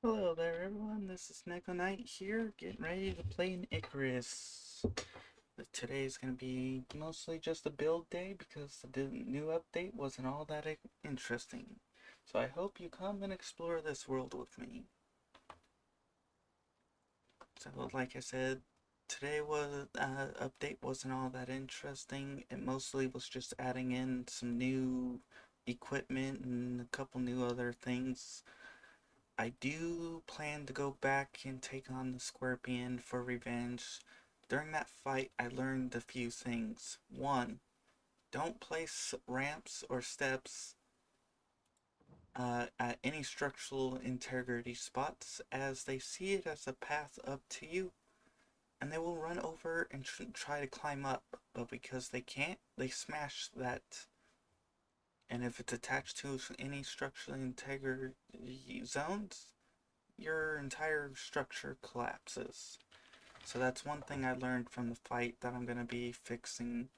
Hello there, everyone. This is Neko Knight here, getting ready to play an Icarus. Today's gonna be mostly just a build day because the new update wasn't all that interesting. So I hope you come and explore this world with me. So, like I said, today was update wasn't all that interesting. It mostly was just adding in some new equipment and a couple new other things. I do plan to go back and take on the Scorpion for revenge. During that fight, I learned a few things. One, don't place ramps or steps at any structural integrity spots, as they see it as a path up to you, and they will run over and try to climb up, but because they can't, they smash that. And if it's attached to any structural integrity zones, your entire structure collapses. So that's one thing I learned from the fight that I'm going to be fixing.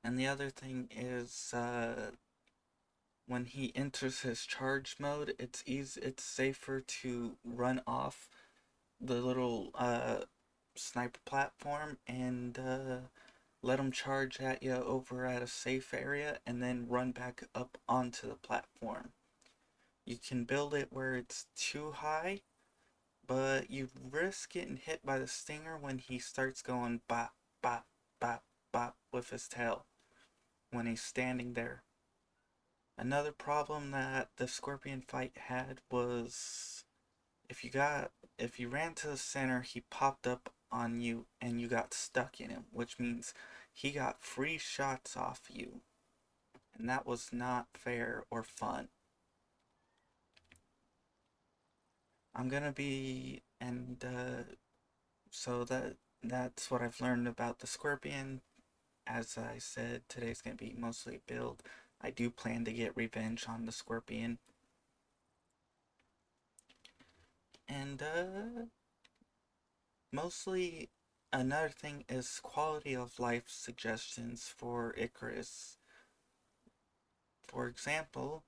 And the other thing is when he enters his charge mode, it's safer to run off the little sniper platform and let him charge at you over at a safe area and then run back up onto the platform. You can build it where it's too high, but you risk getting hit by the stinger when he starts going bop, bop, bop, bop with his tail when he's standing there. Another problem that the scorpion fight had was if you got if you ran to the center, he popped up on you and you got stuck in him, which means he got free shots off you, and that was not fair or fun. I'm gonna be and so that's what I've learned about the scorpion. As I said, today's going to be mostly build. I do plan to get revenge on the Scorpion. And mostly another thing is quality of life suggestions for Icarus. For example,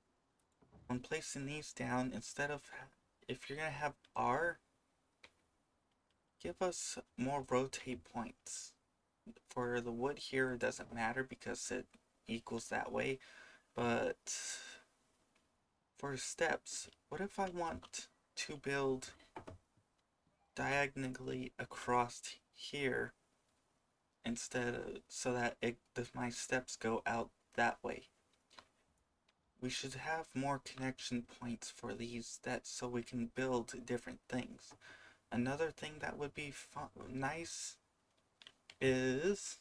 when placing these down, instead of if you're going to have R, give us more rotate points. For the wood here, it doesn't matter because it equals that way, but for steps, what if I want to build diagonally across here instead of so that my steps go out that way? We should have more connection points for these that so we can build different things. Another thing that would be nice is,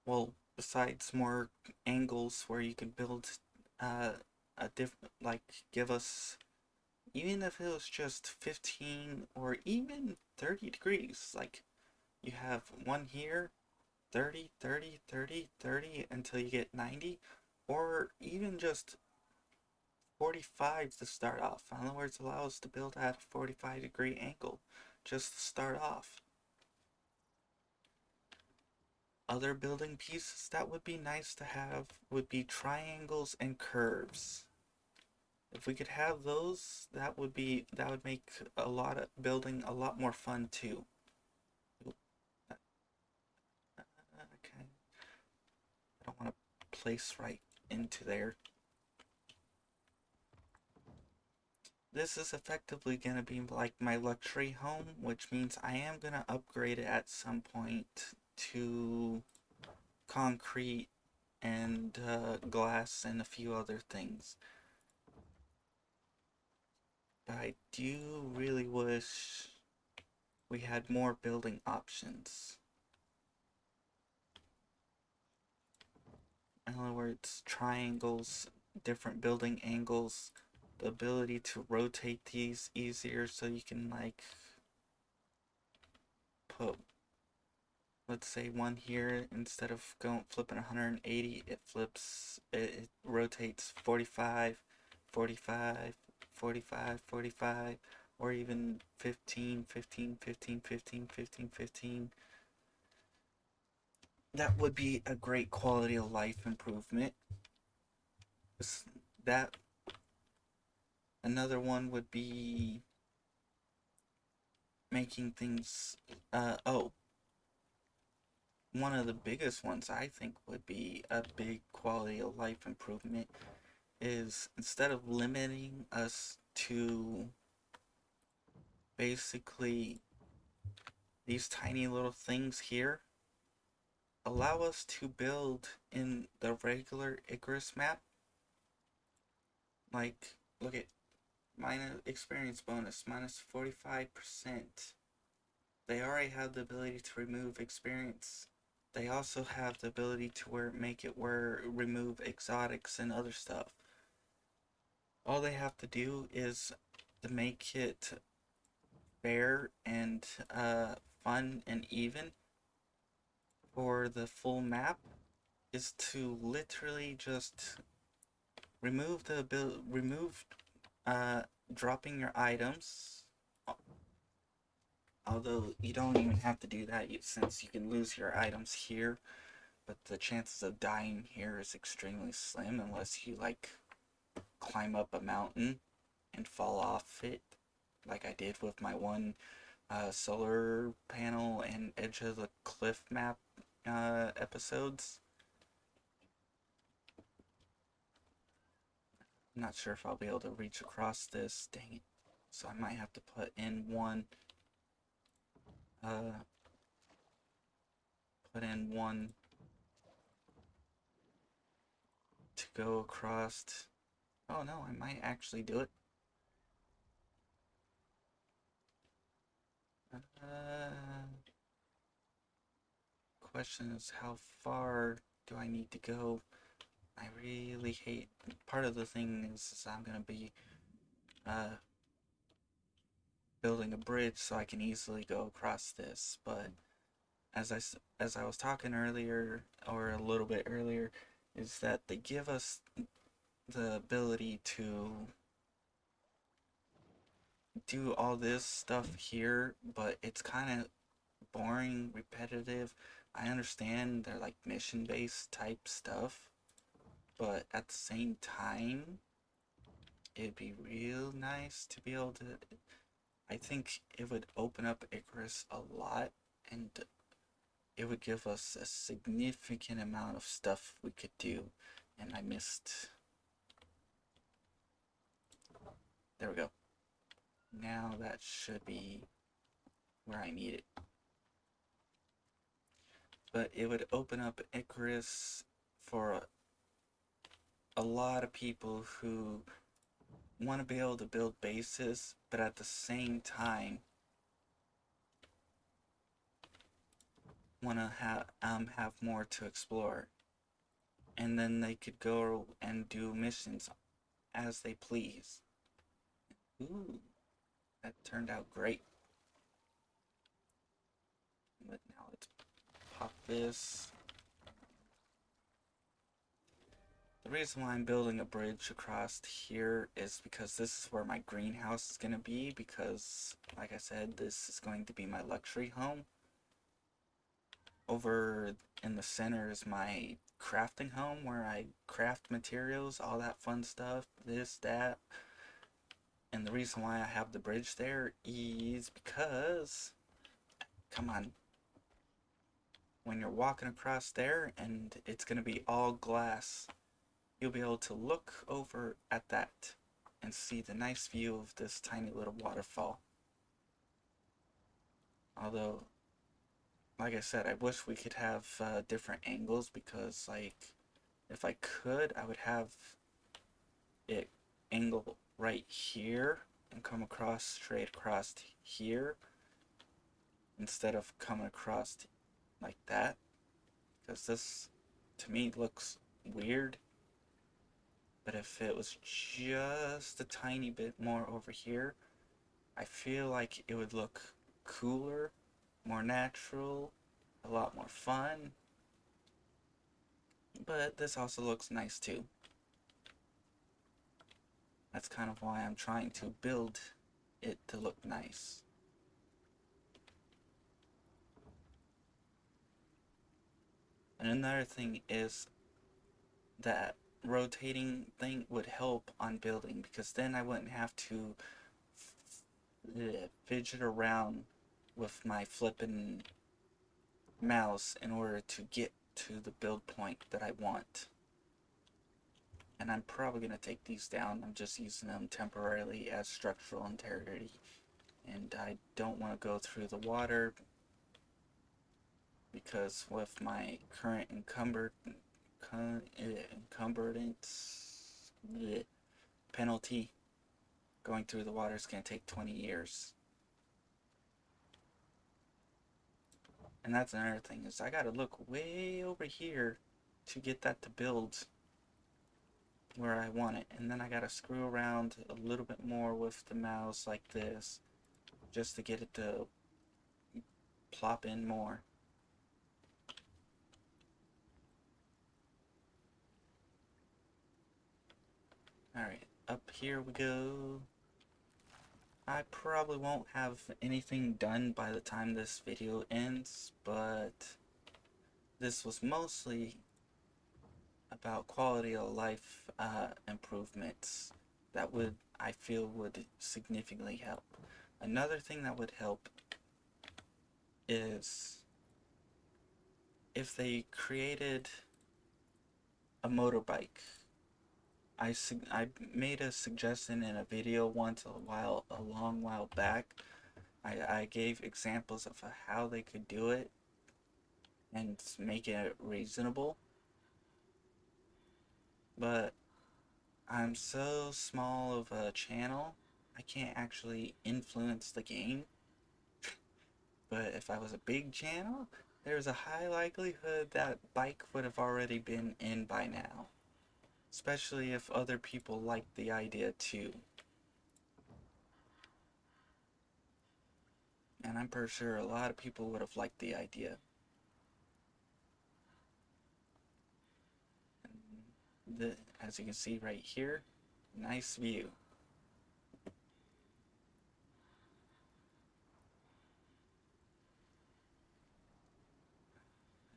well, besides more angles where you can build a different, like, give us, even if it was just 15 or even 30 degrees, like you have one here, 30, 30, 30, 30 until you get 90, or even just 45 to start off. In other words, allow us to build at a 45-degree angle just to start off. Other building pieces that would be nice to have would be triangles and curves. If we could have those, that would make a lot of building a lot more fun too. Okay, I don't want to place right into there. This is effectively going to be like my luxury home, which means I am going to upgrade it at some point to concrete and glass and a few other things. But I do really wish we had more building options. In other words, triangles, different building angles, the ability to rotate these easier so you can like put, let's say, one here, instead of going flipping 180, it rotates 45, 45, 45, 45, or even 15, 15, 15, 15, 15, 15. That would be a great quality of life improvement. That Another one would be making things. Oh, one of the biggest ones I think would be a big quality of life improvement is instead of limiting us to basically these tiny little things here, allow us to build in the regular Icarus map. Like, look at minus experience bonus minus 45%. They already have the ability to remove experience. They also have the ability to make it where remove exotics and other stuff. All they have to do is to make it fair and fun and even for the full map is to literally just remove uh, dropping your items. Although you don't even have to do that since you can lose your items here, but the chances of dying here is extremely slim unless you like climb up a mountain and fall off it, like I did with my one solar panel and edge of the cliff map episodes. I'm not sure if I'll be able to reach across this. Dang it. So I might have to uh, put in one to go across. Oh no, I might actually do it. Question is, how far do I need to go? I really hate. Part of the thing is I'm gonna be uh, building a bridge so I can easily go across this. But as I was talking earlier, or a little bit earlier, is that they give us the ability to do all this stuff here, but it's kind of boring, repetitive. I understand they're like mission based type stuff, but at the same time, it'd be real nice to be able to. I think it would open up Icarus a lot, and it would give us a significant amount of stuff we could do. And I missed. There we go. Now that should be where I need it. But it would open up Icarus for a lot of people who want to be able to build bases, but at the same time want to have more to explore, and then they could go and do missions as they please. Ooh, that turned out great. But now let's pop this. The reason why I'm building a bridge across here is because this is where my greenhouse is going to be, because like I said, this is going to be my luxury home. Over in the center is my crafting home where I craft materials, all that fun stuff, this, that. And the reason why I have the bridge there is because, come on, when you're walking across there and it's going to be all glass, you'll be able to look over at that and see the nice view of this tiny little waterfall. Although, like I said, I wish we could have different angles, because like if I could, I would have it angle right here and come across straight across here instead of coming across like that, because this to me looks weird. But if it was just a tiny bit more over here, I feel like it would look cooler, more natural, a lot more fun. But this also looks nice too. That's kind of why I'm trying to build it to look nice. And another thing is that rotating thing would help on building, because then I wouldn't have to fidget around with my flipping mouse in order to get to the build point that I want. And I'm probably going to take these down. I'm just using them temporarily as structural integrity. And I don't want to go through the water, because with my current encumbrance penalty, going through the water is going to take 20 years. And that's another thing, is I got to look way over here to get that to build where I want it. And then I got to screw around a little bit more with the mouse like this, just to get it to plop in more. Alright, up here we go. I probably won't have anything done by the time this video ends, but this was mostly about quality of life improvements that I feel would significantly help. Another thing that would help is if they created a motorbike. I made a suggestion in a video once a long while back. I gave examples of how they could do it and make it reasonable. But I'm so small of a channel, I can't actually influence the game. But if I was a big channel, there's a high likelihood that bike would have already been in by now. Especially if other people like the idea too. And I'm pretty sure a lot of people would have liked the idea. And as you can see right here, nice view.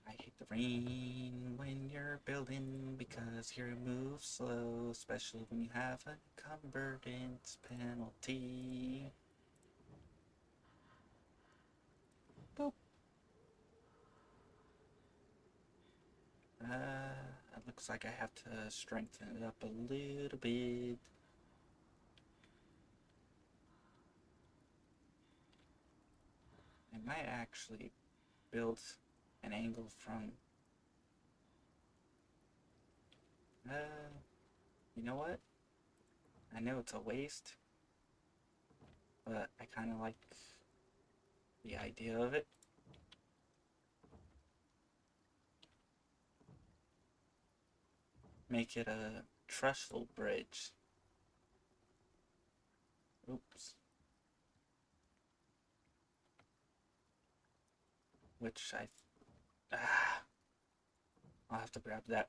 I hate the rain when you're building, because you move slow, especially when you have a encumbrance penalty. Boop. It looks like I have to strengthen it up a little bit. I might actually build an angle from... you know what? I know it's a waste, but I kind of like the idea of it. Make it a trestle bridge. Oops. Which I'll have to grab that.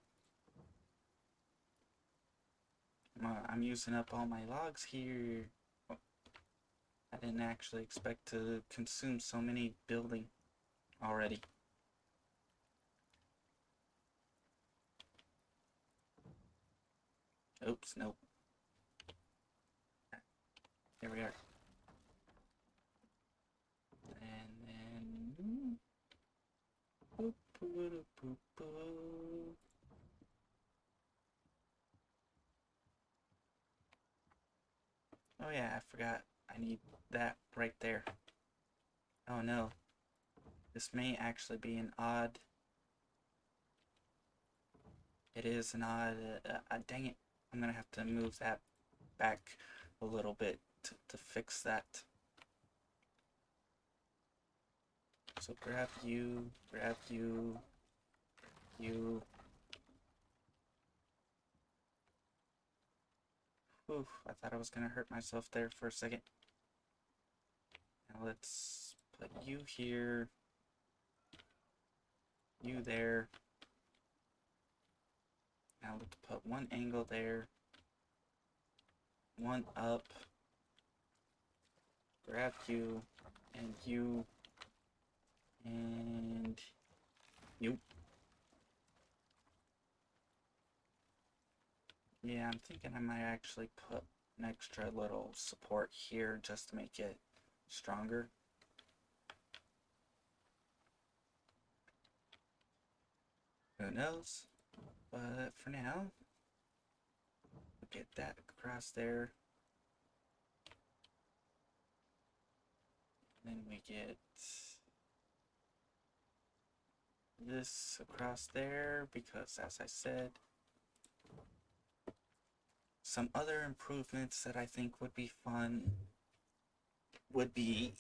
I'm using up all my logs here. Oh, I didn't actually expect to consume so many building already. Oops, nope. There we are. And then... boop, boop, boop, boop. Oh yeah, I forgot. I need that right there. Oh no. This may actually be an odd... It is an odd... dang it. I'm gonna have to move that back a little bit to fix that. So grab you, you. Oof, I thought I was gonna hurt myself there for a second. Now let's put you here, you there. Now let's put one angle there, one up, grab you, and you, and you. Yeah, I'm thinking I might actually put an extra little support here just to make it stronger. Who knows? But for now, we'll get that across there. Then we get this across there because, as I said, some other improvements that I think would be fun would be,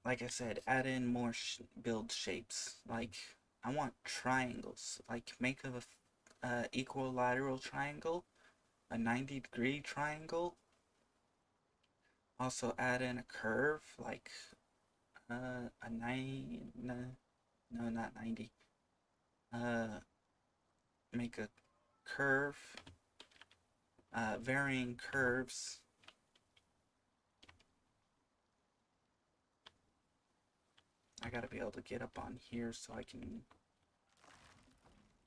like I said, add in more build shapes. Like, I want triangles. Like, make a equilateral triangle, a 90-degree triangle. Also add in a curve, like a 9, no, not 90. Uh, Make a curve, varying curves. I gotta be able to get up on here so I can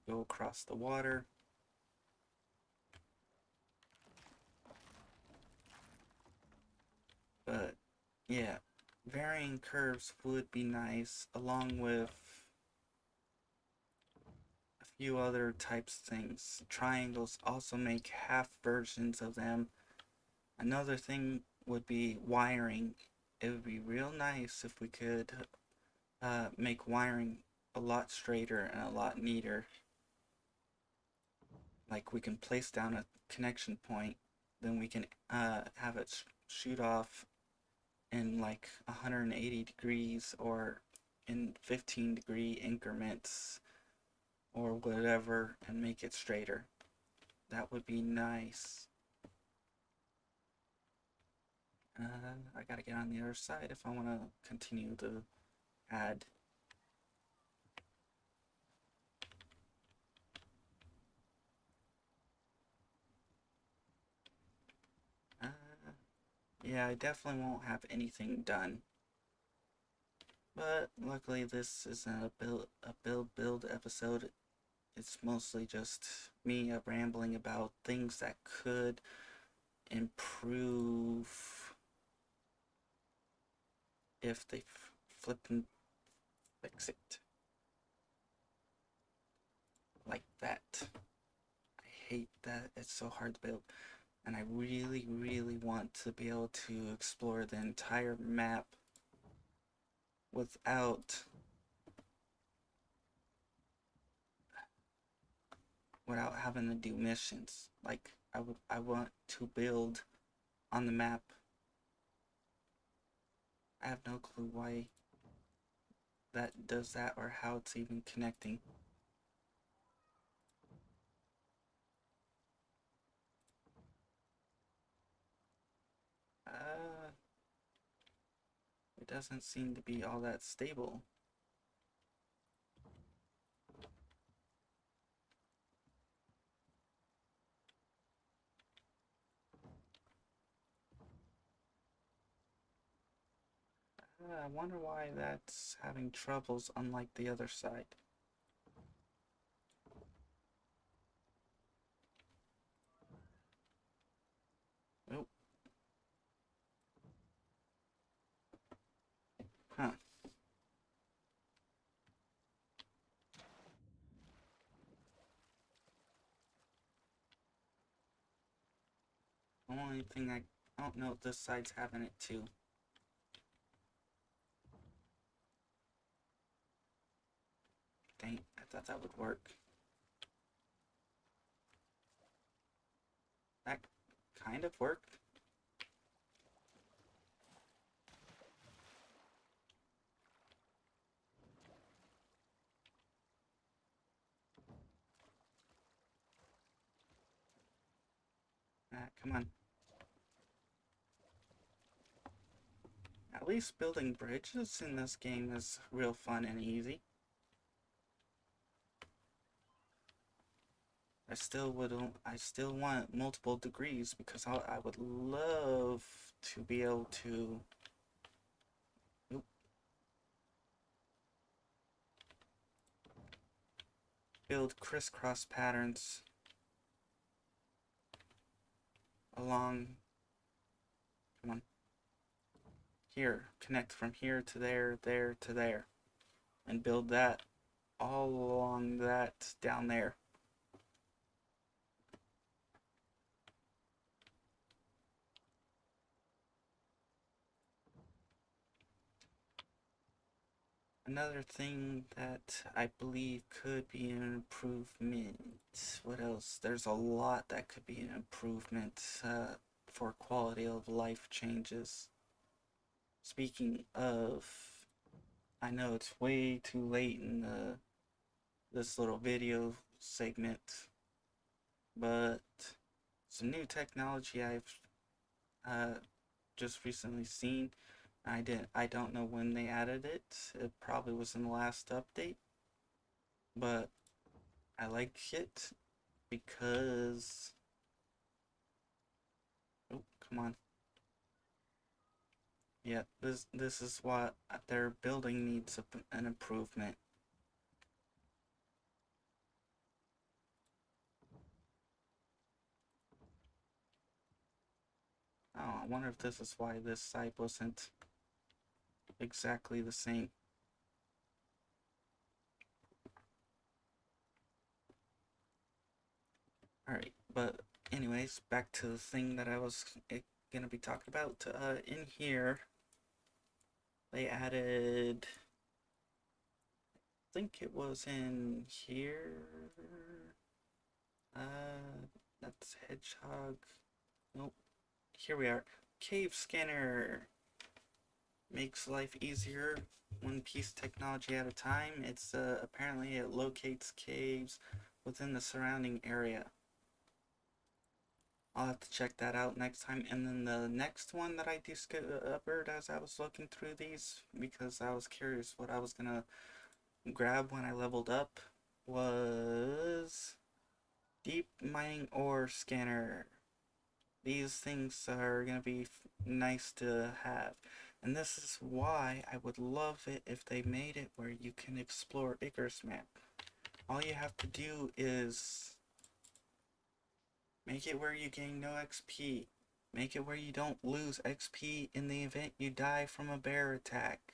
go across the water. But yeah, varying curves would be nice, along with a few other types of things. Triangles also make half versions of them. Another thing would be wiring. It would be real nice if we could make wiring a lot straighter and a lot neater. Like we can place down a connection point, then we can have it shoot off in like 180 degrees or in 15-degree increments or whatever and make it straighter. That would be nice. I gotta get on the other side if I want to continue to add. Uh, yeah, I definitely won't have anything done. But luckily this isn't a build episode. It's mostly just me rambling about things that could improve if they flip and fix it. Like that. I hate that it's so hard to build. And I really, really want to be able to explore the entire map without having to do missions. Like I want to build on the map. I have no clue why that does that or how it's even connecting. Uh, it doesn't seem to be all that stable. I wonder why that's having troubles unlike the other side. Oh, huh. The only thing I don't know if this side's having it too. Dang, I thought that would work. That kind of worked. Come on. At least building bridges in this game is real fun and easy. I still want multiple degrees because I would love to be able to oop, build crisscross patterns along, come on, here, connect from here to there, there to there, and build that all along that down there. Another thing that I believe could be an improvement. What else? There's a lot that could be an improvement for quality of life changes. Speaking of, I know it's way too late in this little video segment, but some new technology I've uh, just recently seen. I don't know when they added it. It probably was in the last update, but I like it because, oh, come on. Yeah, this is what their building needs an improvement. Oh, I wonder if this is why this site wasn't exactly the same. Alright, but anyways, back to the thing that I was gonna be talking about. In here, they added, I think it was in here. That's hedgehog. Nope. Here we are. Cave scanner makes life easier, one piece technology at a time. It's apparently it locates caves within the surrounding area. I'll have to check that out next time. And then the next one that I discovered as I was looking through these, because I was curious what I was gonna grab when I leveled up, was deep mining ore scanner. These things are gonna be nice to have. And this is why I would love it if they made it where you can explore Icarus map. All you have to do is make it where you gain no XP. Make it where you don't lose XP in the event you die from a bear attack.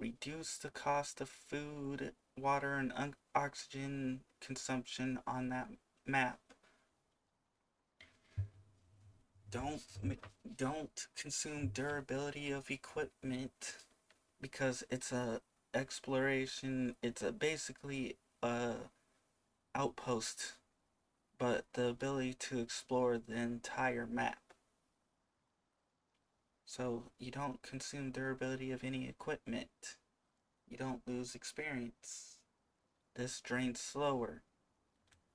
Reduce the cost of food, water, and oxygen consumption on that map. Don't don't consume durability of equipment because it's a exploration. It's a basically a outpost, but the ability to explore the entire map. So you don't consume durability of any equipment. You don't lose experience. This drains slower.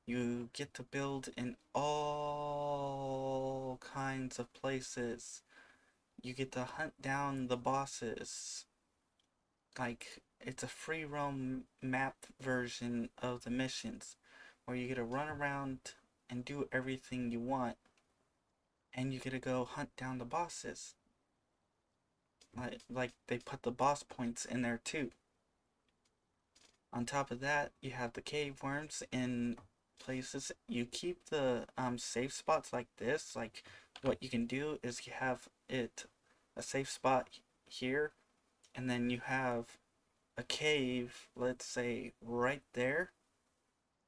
You get to build in all kinds of places. You get to hunt down the bosses. Like, it's a free roam map version of the missions where you get to run around and do everything you want, and you get to go hunt down the bosses. Like they put the boss points in there too. On top of that, you have the cave worms in places. You keep the safe spots like this. Like, what you can do is you have it a safe spot here, and then you have a cave, let's say right there,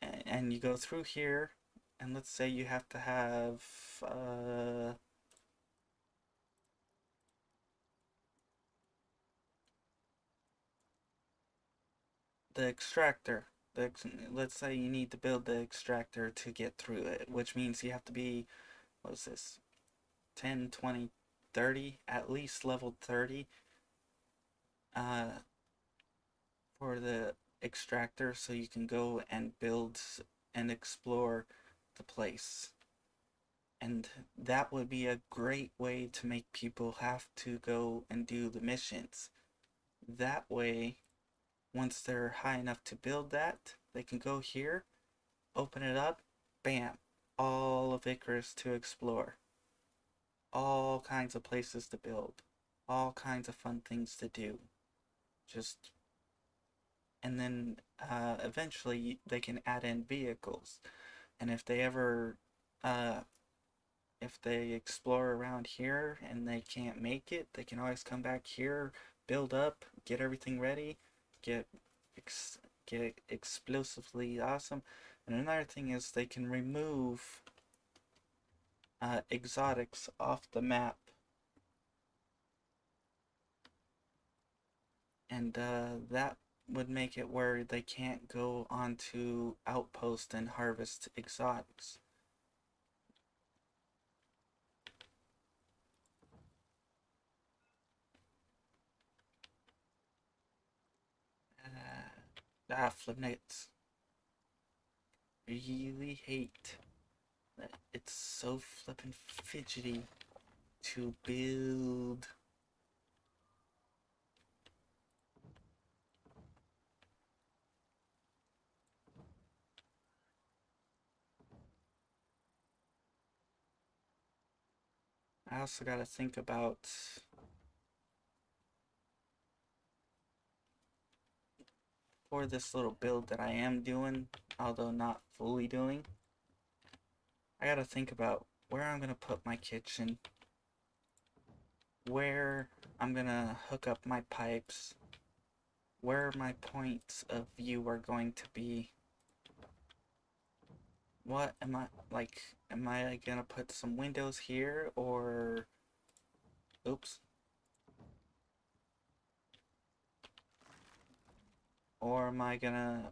and you go through here, and let's say you have to have the extractor. Let's say you need to build the extractor to get through it, which means you have to be, what is this, 10, 20, 30, at least level 30 uh, for the extractor so you can go and build and explore the place. And that would be a great way to make people have to go and do the missions. That way, once they're high enough to build that, they can go here, open it up, bam, all of Icarus to explore. All kinds of places to build. All kinds of fun things to do. Just, and then eventually they can add in vehicles. And if they ever uh, if they explore around here and they can't make it, they can always come back here, build up, get everything ready, get ex- get explosively awesome. And another thing is they can remove exotics off the map, and that would make it where they can't go onto outpost and harvest exotics. Flipnuts. Really hate that it's so flippin' fidgety to build. I also gotta think about for this little build that I am doing, although not fully doing, I gotta think about where I'm gonna put my kitchen, where I'm gonna hook up my pipes, where my points of view are going to be. What am I like? Am I gonna put some windows here or oops? Or am I gonna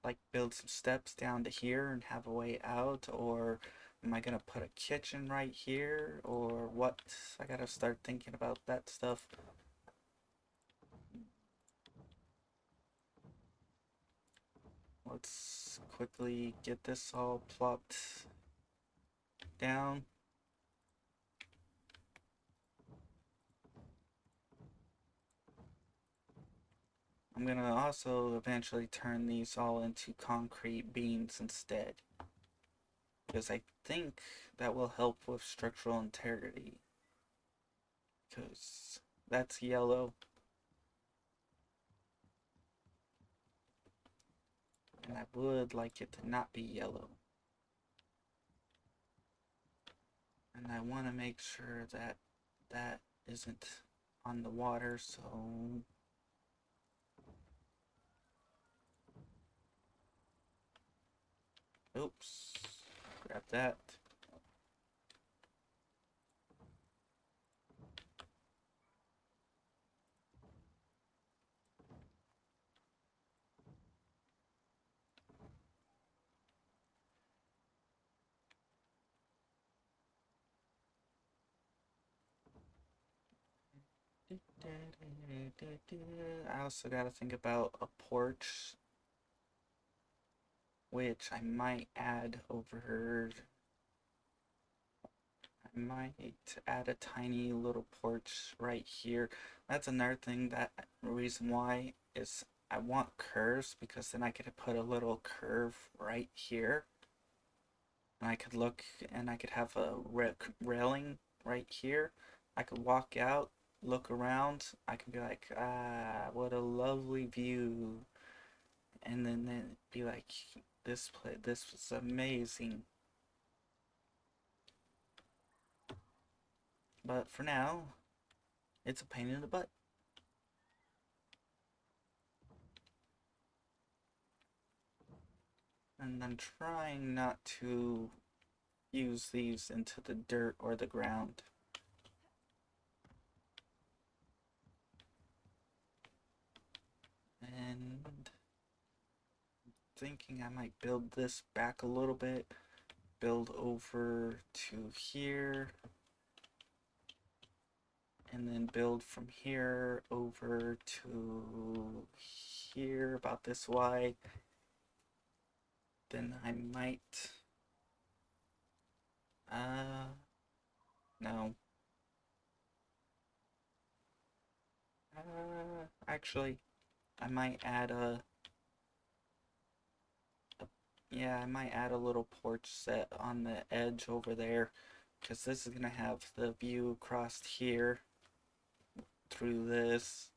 like build some steps down to here and have a way out? Or am I gonna put a kitchen right here? Or what? I gotta start thinking about that stuff. Let's quickly get this all plopped down. I'm gonna also eventually turn these all into concrete beams instead, because I think that will help with structural integrity, because that's yellow and I would like it to not be yellow. And I want to make sure that that isn't on the water, so oops, grab that. I also gotta think about a porch, which I might add over. I might add a tiny little porch right here. That's another thing, that reason why is I want curves, because then I could put a little curve right here. And I could look and I could have a railing right here. I could walk out, look around. I could be like, ah, what a lovely view. And then be like, this was amazing. But for now, it's a pain in the butt. And I'm trying not to use these into the dirt or the ground. And thinking I might build this back a little bit, build over to here, and then build from here over to here about this wide. Then I might no, actually I might add yeah, I might add a little porch set on the edge over there, because this is gonna have the view across here through this.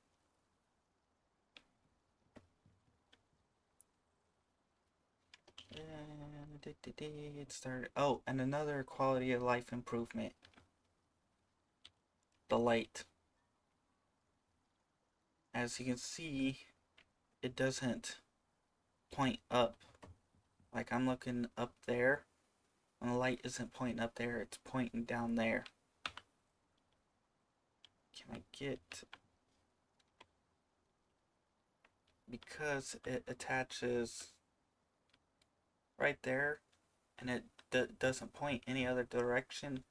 It started. Oh, and another quality of life improvement. The light. As you can see, it doesn't point up. Like I'm looking up there, and the light isn't pointing up there, it's pointing down there. Can I get... Because it attaches right there, and it doesn't point any other direction,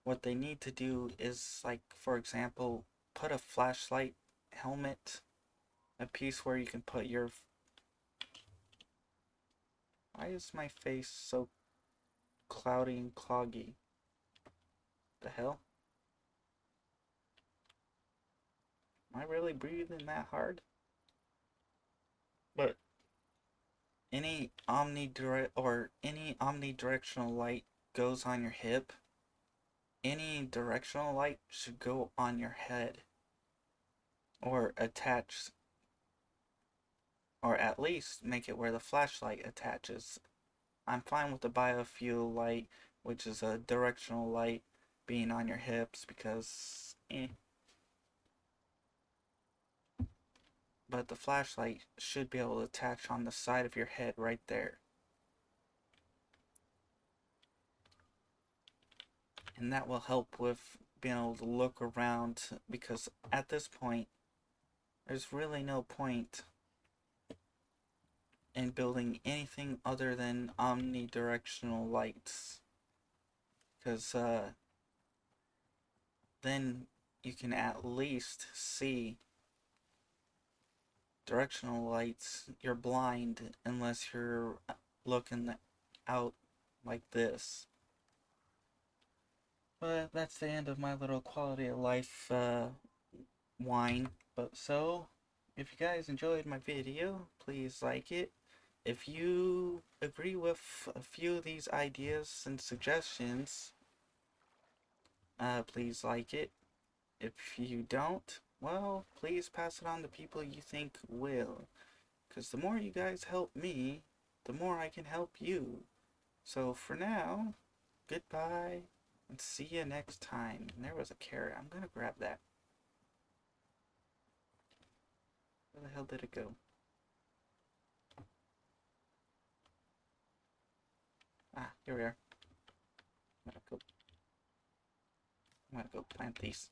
what they need to do is, like, for example, put a flashlight helmet, a piece where you can put your... Why is my face so cloudy and cloggy? The hell? Am I really breathing that hard? But any omnidirectional light goes on your hip. Any directional light should go on your head, or attach, or at least make it where the flashlight attaches. I'm fine with the biofuel light, which is a directional light, being on your hips because but the flashlight should be able to attach on the side of your head right there. And that will help with being able to look around, because at this point there's really no point in building anything other than omnidirectional lights, because then you can at least see. Directional lights, you're blind unless you're looking out like this. But that's the end of my little quality of life whine. But so, if you guys enjoyed my video, please like it. If you agree with a few of these ideas and suggestions, please like it. If you don't, well, please pass it on to people you think will. Because the more you guys help me, the more I can help you. So for now, goodbye, and see you next time. And there was a carrot. I'm gonna grab that. Where the hell did it go? Ah, here we are. I'm gonna go plant these.